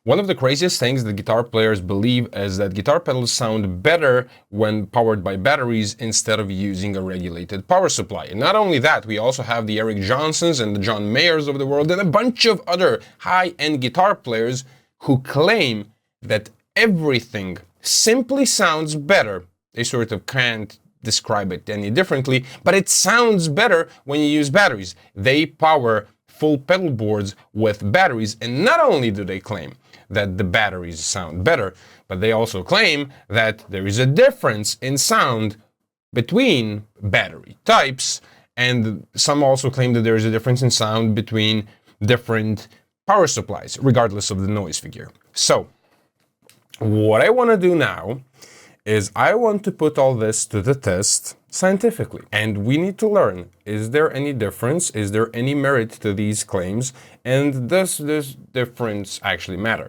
One of the craziest things that guitar players believe is that guitar pedals sound better when powered by batteries instead of using a regulated power supply. And not only that, we also have the Eric Johnsons and the John Mayers of the world and a bunch of other high-end guitar players who claim that everything simply sounds better. They sort of can't describe it any differently, but it sounds better when you use batteries. They power full pedal boards with batteries, and not only do they claim that the batteries sound better, but they also claim that there is a difference in sound between battery types, and some also claim that there is a difference in sound between different power supplies, regardless of the noise figure. So, what I want to do now is I want to put all this to the test scientifically. And we need to learn, is there any difference? Is there any merit to these claims? And does this difference actually matter?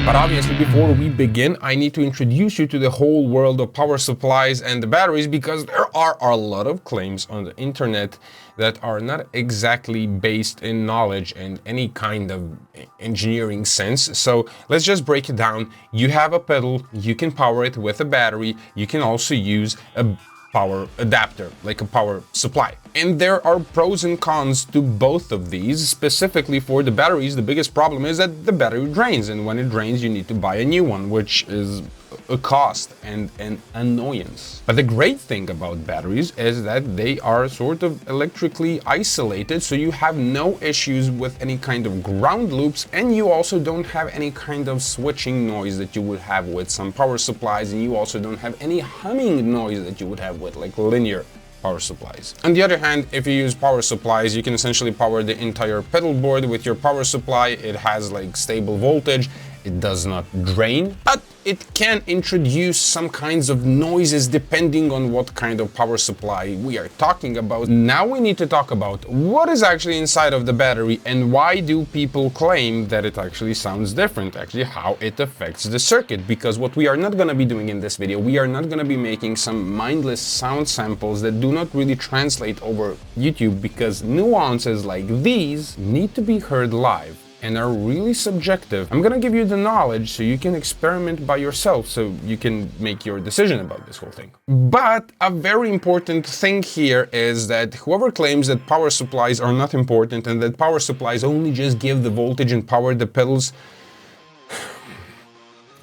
But obviously, before we begin, I need to introduce you to the whole world of power supplies and the batteries, because there are a lot of claims on the internet that are not exactly based in knowledge and any kind of engineering sense. So let's just break it down. You have a pedal, you can power it with a battery, you can also use a power adapter, like a power supply. And there are pros and cons to both of these. Specifically for the batteries, the biggest problem is that the battery drains, and when it drains you need to buy a new one, which is a cost and an annoyance. But the great thing about batteries is that they are sort of electrically isolated, so you have no issues with any kind of ground loops, and you also don't have any kind of switching noise that you would have with some power supplies, and you also don't have any humming noise that you would have with like linear power supplies. On the other hand, if you use power supplies, you can essentially power the entire pedal board with your power supply. It has like stable voltage, it does not drain, but it can introduce some kinds of noises depending on what kind of power supply we are talking about. Now we need to talk about what is actually inside of the battery and why do people claim that it actually sounds different, actually how it affects the circuit. Because what we are not going to be doing in this video, we are not going to be making some mindless sound samples that do not really translate over YouTube, because nuances like these need to be heard live and are really subjective. I'm gonna give you the knowledge so you can experiment by yourself, so you can make your decision about this whole thing. But a very important thing here is that whoever claims that power supplies are not important and that power supplies only just give the voltage and power the pedals,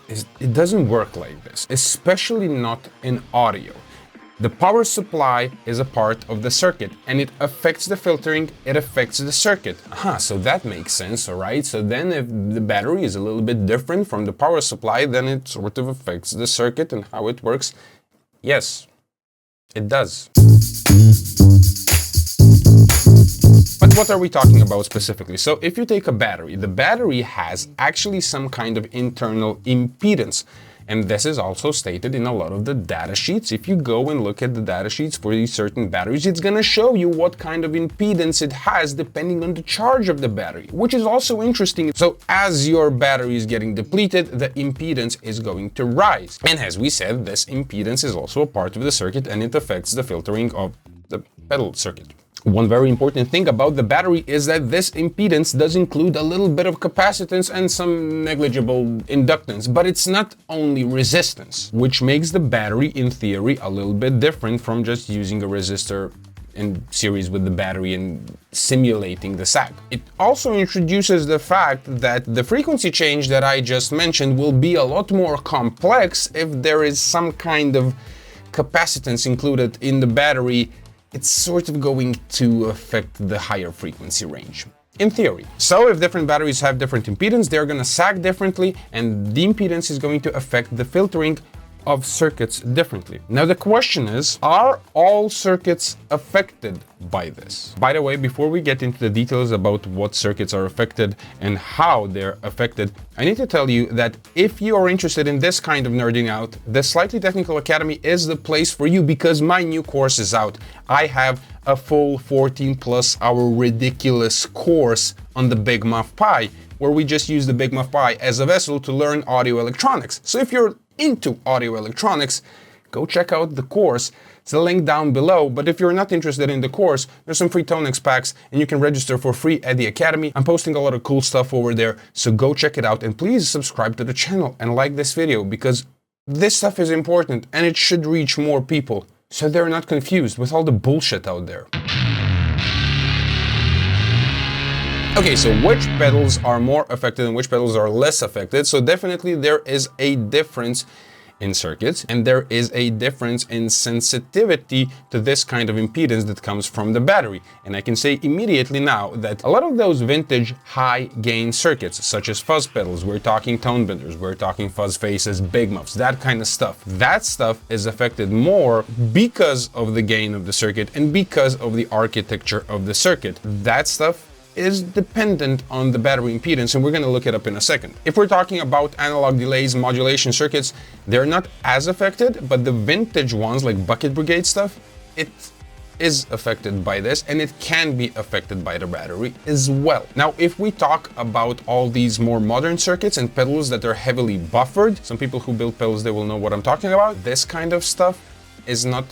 it doesn't work like this, especially not in audio. The power supply is a part of the circuit and it affects the filtering, it affects the circuit. So that makes sense, alright? So then if the battery is a little bit different from the power supply, then it sort of affects the circuit and how it works. Yes, it does. But what are we talking about specifically? So if you take a battery, the battery has actually some kind of internal impedance. And this is also stated in a lot of the data sheets. If you go and look at the data sheets for these certain batteries, it's going to show you what kind of impedance it has depending on the charge of the battery, which is also interesting. So as your battery is getting depleted, the impedance is going to rise. And as we said, this impedance is also a part of the circuit and it affects the filtering of the pedal circuit. One very important thing about the battery is that this impedance does include a little bit of capacitance and some negligible inductance, but it's not only resistance, which makes the battery in theory a little bit different from just using a resistor in series with the battery and simulating the sag. It also introduces the fact that the frequency change that I just mentioned will be a lot more complex if there is some kind of capacitance included in the battery. It's sort of going to affect the higher frequency range, in theory. So if different batteries have different impedance, they're going to sag differently, and the impedance is going to affect the filtering of circuits differently. Now the question is, are all circuits affected by this? By the way, before we get into the details about what circuits are affected and how they're affected, I need to tell you that if you are interested in this kind of nerding out, the Slightly Technical Academy is the place for you, because my new course is out. I have a full 14+ hour ridiculous course on the Big Muff Pi, where we just use the Big Muff Pi as a vessel to learn audio electronics. So if you're into audio electronics, go check out the course. It's a link down below, but if you're not interested in the course, there's some free Tonex packs and you can register for free at the Academy. I'm posting a lot of cool stuff over there, so go check it out and please subscribe to the channel and like this video because this stuff is important and it should reach more people so they're not confused with all the bullshit out there. Okay, so which pedals are more affected and which pedals are less affected? So definitely there is a difference in circuits and there is a difference in sensitivity to this kind of impedance that comes from the battery. And I can say immediately now that a lot of those vintage high gain circuits, such as fuzz pedals, we're talking tone benders, we're talking fuzz faces, big muffs, that kind of stuff. That stuff is affected more because of the gain of the circuit and because of the architecture of the circuit. That stuff is dependent on the battery impedance, and we're going to look it up in a second. If we're talking about analog delays, modulation circuits, they're not as affected, but the vintage ones like bucket brigade stuff, it is affected by this, and it can be affected by the battery as well. Now, if we talk about all these more modern circuits and pedals that are heavily buffered, some people who build pedals, they will know what I'm talking about. This kind of stuff is not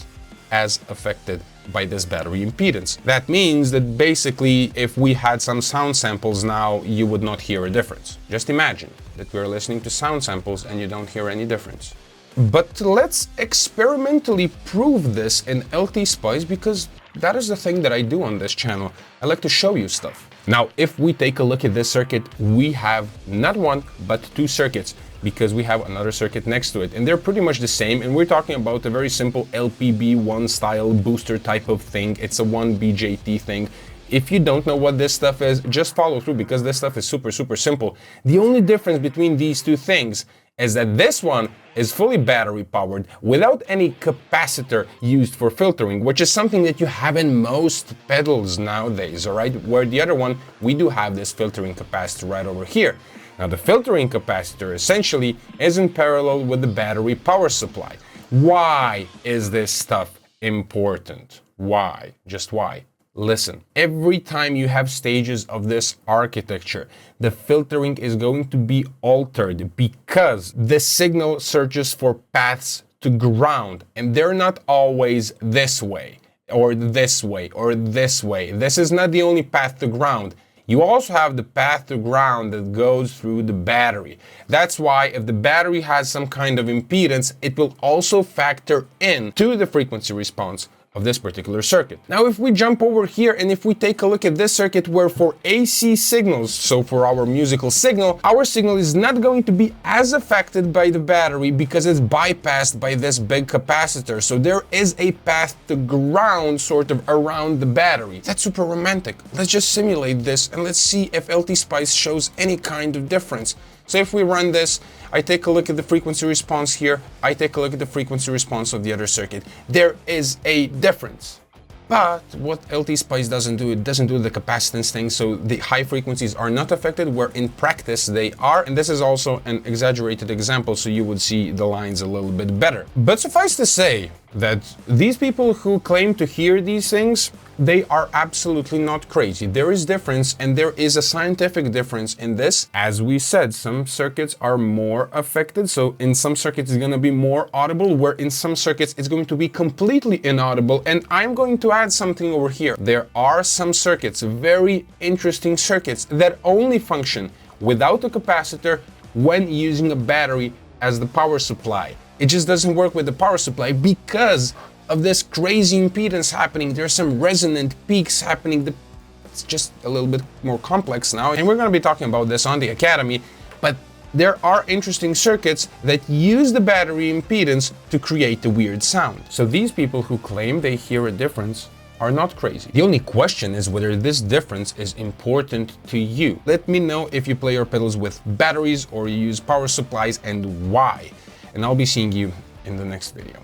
as affected by this battery impedance. That means that basically if we had some sound samples now, you would not hear a difference. Just imagine that we're listening to sound samples and you don't hear any difference. But let's experimentally prove this in LT-Spice because that is the thing that I do on this channel. I like to show you stuff. Now, if we take a look at this circuit, we have not one, but two circuits, because we have another circuit next to it, and they're pretty much the same, and we're talking about a very simple LPB1 style booster type of thing. It's a 1BJT thing. If you don't know what this stuff is, just follow through because this stuff is super simple. The only difference between these two things is that this one is fully battery powered without any capacitor used for filtering, which is something that you have in most pedals nowadays, all right? Where the other one, we do have this filtering capacitor right over here. Now, the filtering capacitor essentially is in parallel with the battery power supply. Why is this stuff important? Why? Just why? Listen, every time you have stages of this architecture, the filtering is going to be altered because the signal searches for paths to ground, and they're not always this way, or this way, or this way. This is not the only path to ground. You also have the path to ground that goes through the battery. That's why if the battery has some kind of impedance, it will also factor in to the frequency response of this particular circuit. Now, if we jump over here and if we take a look at this circuit where for AC signals, so for our musical signal, our signal is not going to be as affected by the battery because it's bypassed by this big capacitor. So there is a path to ground sort of around the battery. That's super romantic. Let's just simulate this and let's see if LT-Spice shows any kind of difference. So if we run this, I take a look at the frequency response here, I take a look at the frequency response of the other circuit. There is a difference. But what LT-Spice doesn't do, it doesn't do the capacitance thing, so the high frequencies are not affected, where in practice they are. And this is also an exaggerated example, so you would see the lines a little bit better. But suffice to say that these people who claim to hear these things, they are absolutely not crazy. There is difference, and there is a scientific difference in this. As we said, some circuits are more affected, so in some circuits it's going to be more audible, where in some circuits it's going to be completely inaudible. And I'm going to add something over here. There are some circuits, very interesting circuits, that only function without a capacitor when using a battery as the power supply. It just doesn't work with the power supply because of this crazy impedance happening. There's some resonant peaks happening. It's just a little bit more complex now, and we're going to be talking about this on the Academy. But there are interesting circuits that use the battery impedance to create the weird sound. So these people who claim they hear a difference are not crazy. The only question is whether this difference is important to you. Let me know if you play your pedals with batteries or you use power supplies and why. And I'll be seeing you in the next video.